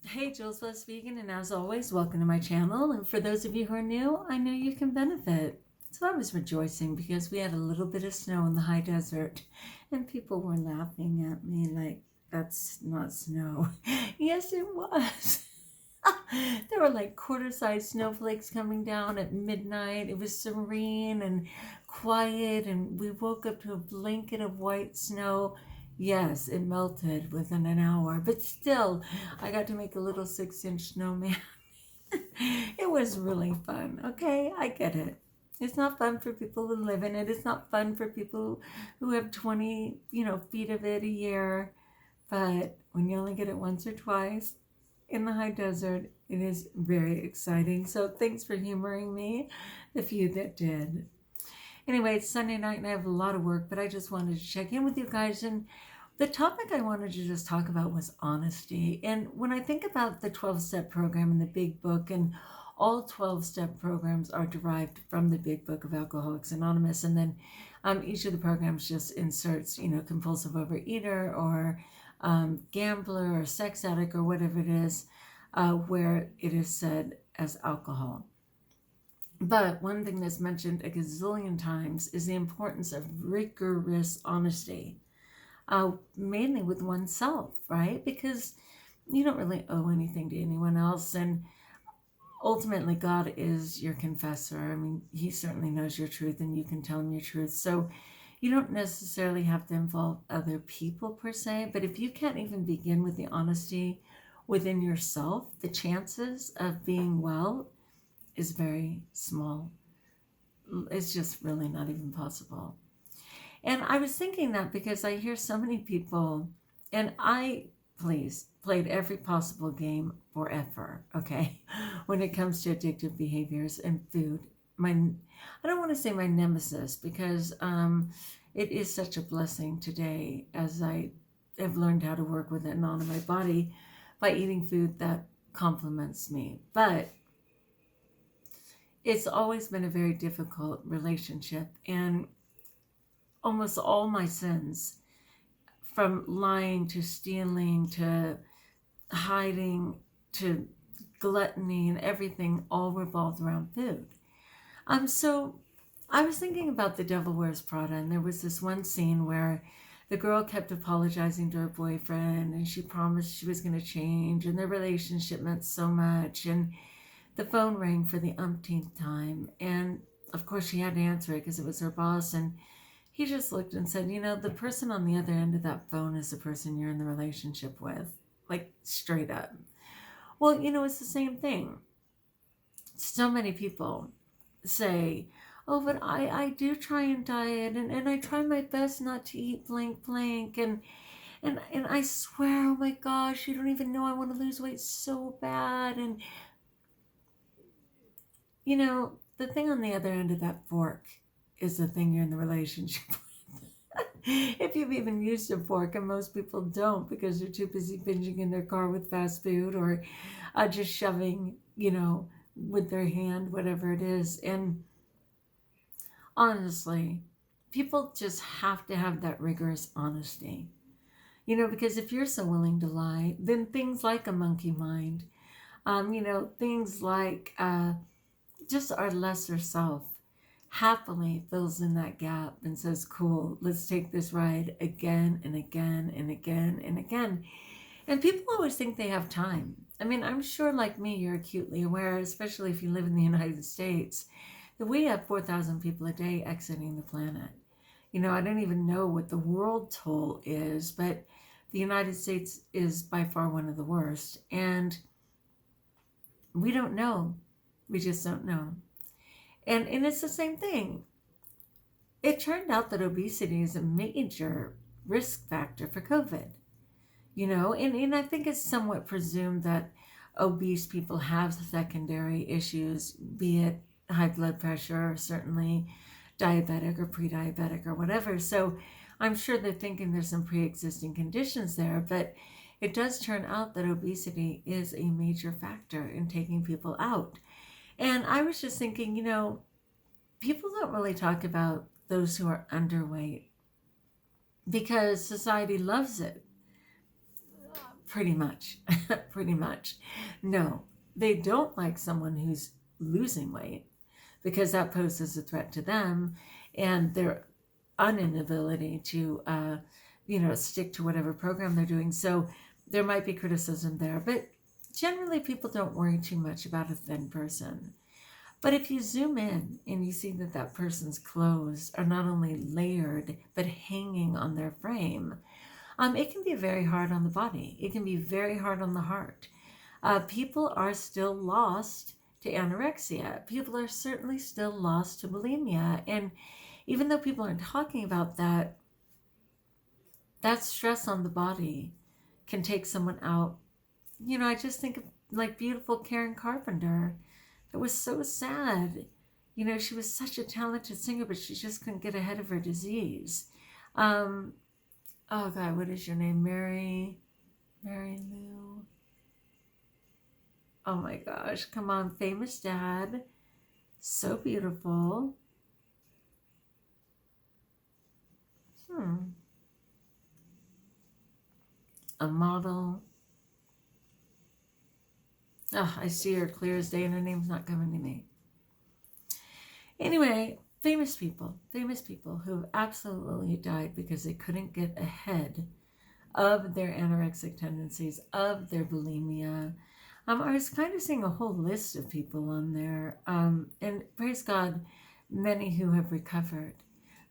Hey, JulesBlessedVegan, and as always, welcome to my channel. And for those of you who are new, I know you can benefit. So I was rejoicing because we had a little bit of snow in the high desert, and people were laughing at me like, that's not snow. Yes, it was. There were like quarter-sized snowflakes coming down at midnight. It was serene and quiet, and we woke up to a blanket of white snow. Yes, it melted within an hour, but still, I got to make a little 6-inch snowman. It was really fun. Okay, I get it. It's not fun for people who live in it. It's not fun for people who have 20, feet of it a year. But when you only get it once or twice in the high desert, it is very exciting. So thanks for humoring me, the few that did. Anyway, it's Sunday night and I have a lot of work, but I just wanted to check in with you guys. And the topic I wanted to just talk about was honesty. And when I think about the 12-step program in the big book, and all 12-step programs are derived from the big book of Alcoholics Anonymous. And then each of the programs just inserts, compulsive overeater or gambler or sex addict or whatever it is, where it is said as alcohol. But one thing that's mentioned a gazillion times is the importance of rigorous honesty, mainly with oneself, right? Because you don't really owe anything to anyone else. And ultimately, God is your confessor. I mean, he certainly knows your truth and you can tell him your truth. So you don't necessarily have to involve other people per se. But if you can't even begin with the honesty within yourself, the chances of being well is very small. It's just really not even possible. And I was thinking that because I hear so many people, and I, please, played every possible game forever, okay, when it comes to addictive behaviors and food. I don't want to say my nemesis because it is such a blessing today as I have learned how to work with it and honor my body by eating food that complements me. But it's always been a very difficult relationship, and almost all my sins, from lying to stealing to hiding to gluttony and everything, all revolved around food. So I was thinking about The Devil Wears Prada, and there was this one scene where the girl kept apologizing to her boyfriend, and she promised she was going to change, and their relationship meant so much, and the phone rang for the umpteenth time, and of course she had to answer it because it was her boss, and he just looked and said, the person on the other end of that phone is the person you're in the relationship with. Like, straight up. Well, it's the same thing. So many people say, oh, but I do try and diet, and I try my best not to eat blank blank, and I swear, oh my gosh, you don't even know I want to lose weight so bad. And the thing on the other end of that fork is the thing you're in the relationship with. If you've even used a fork, and most people don't because they're too busy binging in their car with fast food or just shoving, with their hand, whatever it is. And honestly, people just have to have that rigorous honesty. Because if you're so willing to lie, then things like a monkey mind, things like just our lesser self happily fills in that gap and says, cool, let's take this ride again and again and again and again. And people always think they have time. I mean, I'm sure like me, you're acutely aware, especially if you live in the United States, that we have 4,000 people a day exiting the planet. I don't even know what the world toll is, but the United States is by far one of the worst. And we don't know. We just don't know. And it's the same thing. It turned out that obesity is a major risk factor for COVID, and I think it's somewhat presumed that obese people have secondary issues, be it high blood pressure, or certainly diabetic or pre-diabetic or whatever. So I'm sure they're thinking there's some pre-existing conditions there, but it does turn out that obesity is a major factor in taking people out. And I was just thinking, people don't really talk about those who are underweight because society loves it. pretty much, pretty much. No, they don't like someone who's losing weight because that poses a threat to them and their inability to, stick to whatever program they're doing. So there might be criticism there, but generally people don't worry too much about a thin person. But if you zoom in and you see that that person's clothes are not only layered, but hanging on their frame, it can be very hard on the body. It can be very hard on the heart. People are still lost to anorexia. People are certainly still lost to bulimia. And even though people aren't talking about that, that stress on the body can take someone out. I just think of like beautiful Karen Carpenter. It was so sad. She was such a talented singer, but she just couldn't get ahead of her disease. Oh God, what is your name? Mary Lou. Oh my gosh, come on, famous dad. So beautiful. A model. Oh, I see her clear as day and her name's not coming to me. Anyway, famous people who have absolutely died because they couldn't get ahead of their anorexic tendencies, of their bulimia. I was kind of seeing a whole list of people on there, and praise God, many who have recovered.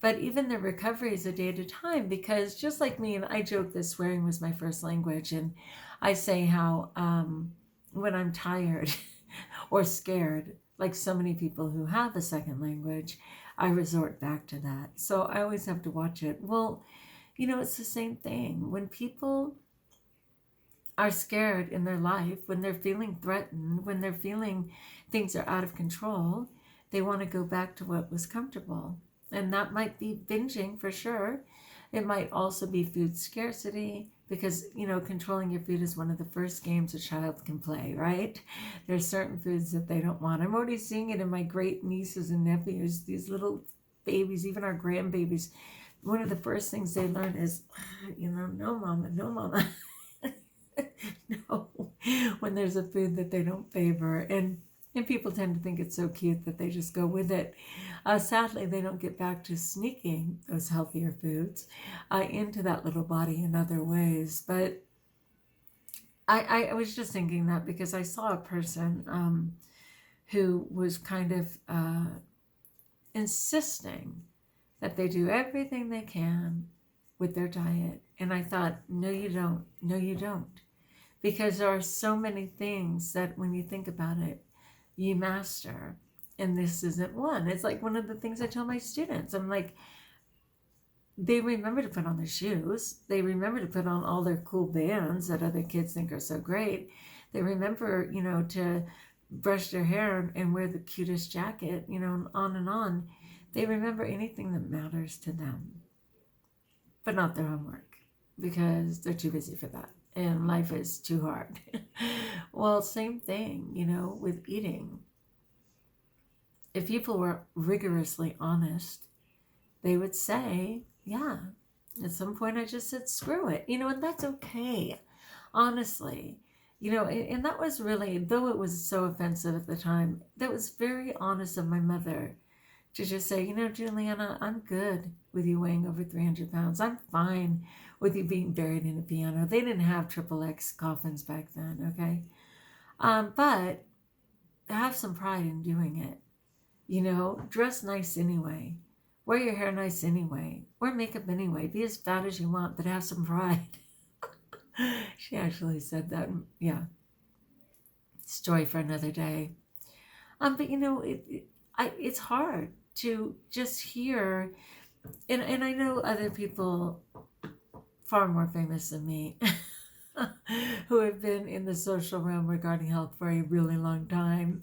But even the recovery is a day at a time, because just like me, and I joke that swearing was my first language, and I say how when I'm tired or scared, like so many people who have a second language, I resort back to that. So I always have to watch it. Well, it's the same thing. When people are scared in their life, when they're feeling threatened, when they're feeling things are out of control, they want to go back to what was comfortable. And that might be binging for sure. It might also be food scarcity, because, controlling your food is one of the first games a child can play, right? There's certain foods that they don't want. I'm already seeing it in my great nieces and nephews, these little babies, even our grandbabies. One of the first things they learn is, no mama, no mama. No, when there's a food that they don't favor. And people tend to think it's so cute that they just go with it. Sadly, they don't get back to sneaking those healthier foods into that little body in other ways. But I was just thinking that because I saw a person who was kind of insisting that they do everything they can with their diet. And I thought, no, you don't. No, you don't. Because there are so many things that when you think about it, you master. And this isn't one. It's like one of the things I tell my students. I'm like, they remember to put on their shoes. They remember to put on all their cool bands that other kids think are so great. They remember, to brush their hair and wear the cutest jacket, on and on. They remember anything that matters to them, but not their homework, because they're too busy for that. And life is too hard. Well, same thing, with eating. If people were rigorously honest, they would say, yeah, at some point I just said, screw it, and that's okay, honestly. And that was really, though it was so offensive at the time, that was very honest of my mother to just say, Juliana, I'm good with you weighing over 300 pounds. I'm fine with you being buried in a piano. They didn't have XXX coffins back then, okay? But have some pride in doing it. Dress nice anyway. Wear your hair nice anyway. Wear makeup anyway. Be as fat as you want, but have some pride. She actually said that. Yeah. Story for another day. But it's hard to just hear, and I know other people far more famous than me who have been in the social realm regarding health for a really long time,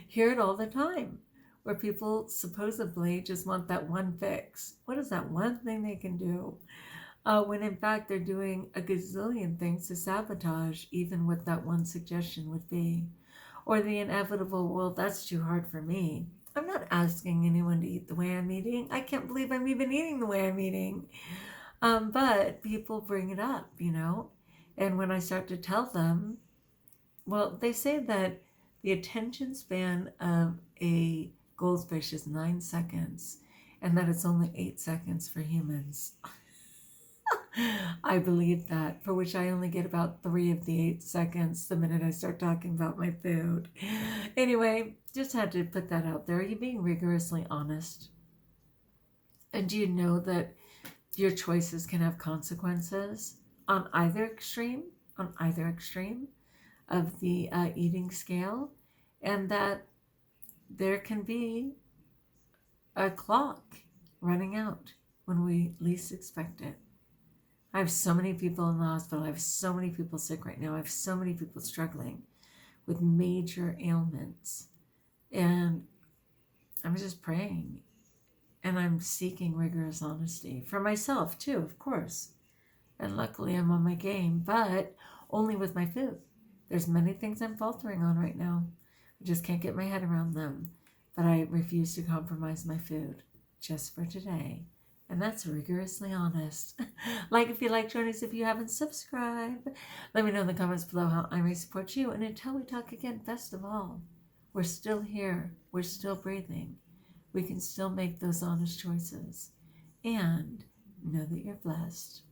hear it all the time, where people supposedly just want that one fix. What is that one thing they can do? When in fact they're doing a gazillion things to sabotage even what that one suggestion would be. Or the inevitable, well, that's too hard for me. I'm not asking anyone to eat the way I'm eating. I can't believe I'm even eating the way I'm eating. But people bring it up, And when I start to tell them, well, they say that the attention span of a goldfish is 9 seconds and that it's only 8 seconds for humans. I believe that, for which I only get about 3 of the 8 seconds the minute I start talking about my food. Anyway, just had to put that out there. Are you being rigorously honest? And do you know that your choices can have consequences on either extreme of the eating scale, and that there can be a clock running out when we least expect it? I have so many people in the hospital. I have so many people sick right now. I have so many people struggling with major ailments. And I'm just praying. And I'm seeking rigorous honesty for myself too, of course. And luckily I'm on my game, but only with my food. There's many things I'm faltering on right now. I just can't get my head around them. But I refuse to compromise my food just for today. And that's rigorously honest. Like if you like, join us if you haven't subscribed. Let me know in the comments below how I may support you. And until we talk again, best of all, we're still here. We're still breathing. We can still make those honest choices. And know that you're blessed.